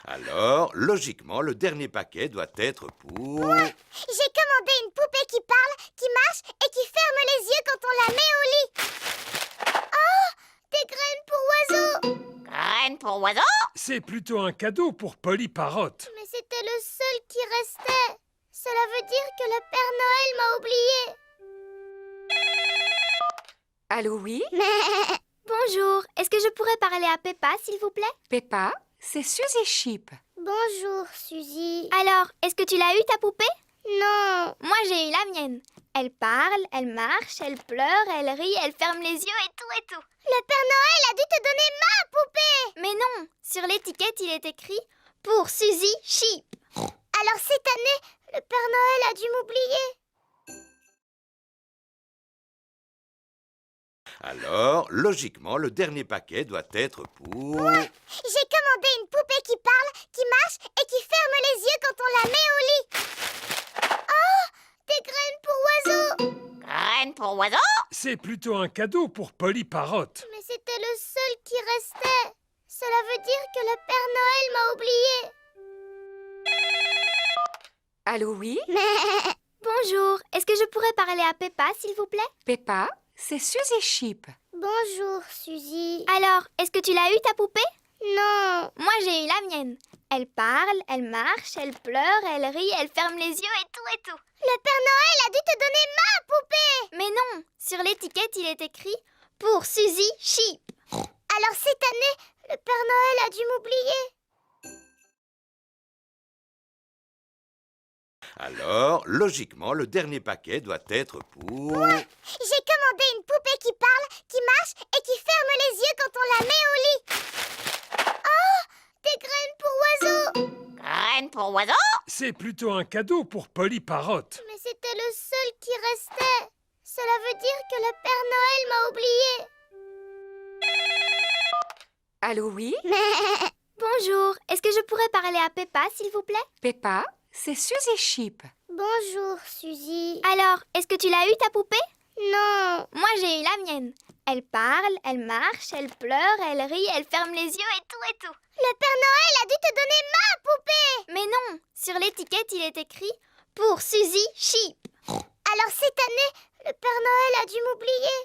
Alors, logiquement, le dernier paquet doit être pour... Ouais, j'ai commandé une poupée qui parle, qui marche et qui ferme les yeux quand on la met au lit. Oh, des graines pour oiseaux. Graine pour oiseau? C'est plutôt un cadeau pour Polly Parrot. Mais c'était le seul qui restait. Cela veut dire que le Père Noël m'a oublié. Allô, oui? Bonjour, est-ce que je pourrais parler à Peppa, s'il vous plaît? Peppa, c'est Suzy Sheep. Bonjour, Suzy. Alors, est-ce que tu l'as eu, ta poupée? Non. Moi, j'ai eu la mienne. Elle parle, elle marche, elle pleure, elle rit, elle ferme les yeux et tout et tout. Le Père Noël a dû te donner ma poupée. Mais non, sur l'étiquette, il est écrit « Pour Suzy Sheep ». Alors, cette année, le Père Noël a dû m'oublier. Alors, logiquement, le dernier paquet doit être pour... Ouais, j'ai commandé une poupée qui parle, qui marche et qui ferme les yeux quand on la met au lit. Oh, des graines pour oiseaux. Graine pour oiseau? C'est plutôt un cadeau pour Polly Parrot. Mais c'était le seul qui restait. Cela veut dire que le Père Noël m'a oublié. Allô, oui? Bonjour, est-ce que je pourrais parler à Peppa, s'il vous plaît? Peppa, c'est Suzy Sheep. Bonjour, Suzy. Alors, est-ce que tu l'as eu, ta poupée? Non. Moi, j'ai eu la mienne. Elle parle, elle marche, elle pleure, elle rit, elle ferme les yeux et tout et tout. Le Père Noël a dû te donner ma poupée. Mais non, sur l'étiquette, il est écrit « Pour Suzy Sheep ». Alors, cette année, le Père Noël a dû m'oublier. Alors, logiquement, le dernier paquet doit être pour... Ouais, j'ai commandé une poupée qui parle, qui marche et qui ferme les yeux quand on la met au lit. Oh, des graines pour oiseaux. Graine pour oiseau? C'est plutôt un cadeau pour Polly Parrot. Mais c'était le seul qui restait. Cela veut dire que le Père Noël m'a oublié. Allô, oui? Bonjour, est-ce que je pourrais parler à Peppa, s'il vous plaît? Peppa, c'est Suzy Sheep. Bonjour, Suzy. Alors, est-ce que tu l'as eu, ta poupée? Non. Moi, j'ai eu la mienne. Elle parle, elle marche, elle pleure, elle rit, elle ferme les yeux et tout et tout. Le Père Noël a dû te donner ma poupée. Mais non, sur l'étiquette, il est écrit « Pour Suzy Sheep ». Alors, cette année, le Père Noël a dû m'oublier.